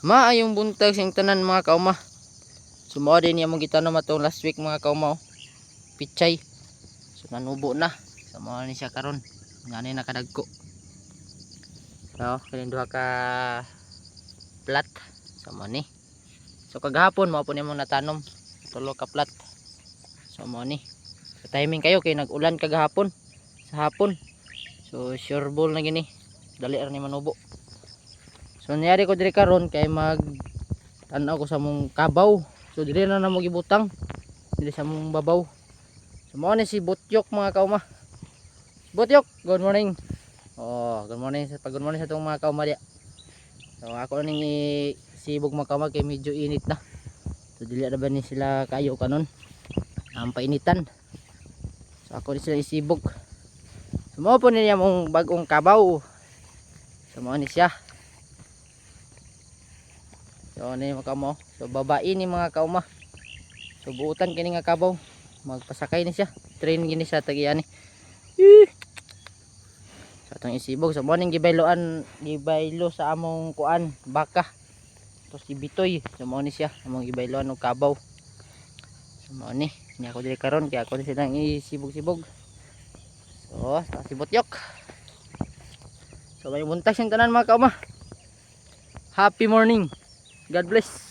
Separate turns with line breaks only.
Maayong buntag sing tanan mga kauma. Sumao din niya mong gitanom atong last week mga kauma. Pichay. So nanubo na. Sumao ni siya karon. Ngani nakadagko. So kaning duha ka plat sumao ni. So kagahapon mao po nimong natanom tulo ka plat. Sumao ni. Timing kayo kay nag-ulan kagahapon sa hapon. So sure ball na gini. Dali ra ni manubo. So niyari ko diri karon kay mag tanaw ko sa mong kabaw. So diri na namo gibutang diri sa mong babaw. So mao ni si Butyok mga kauma. Butyok, good morning. Oh, good morning sa good morning sa tong mga kauma dia. So ako ning sibog mga kauma kay medyo init na. So dili na ba ni sila kayo kanon. Ang painitan. So ako ni sila isibog. So mao po niya mong bagong kabaw. So mao ni siya. So ano yung mga kauma. So babae ni mga kauma. So buutan kini nga kabaw. Magpasakay ni siya. Train gini siya tagiani. So itong isibog. So morning gibayloan. Gibaylo sa among kuan. Baka. Tapos si Bitoy. So mo ni siya. Among gibayloan ng kabaw. So mo ni. Hindi ako dili karon. Kaya ako ni silang isibog-sibog. So si Butyok. So may buntas yung tanan mga kauma. Happy morning. God bless.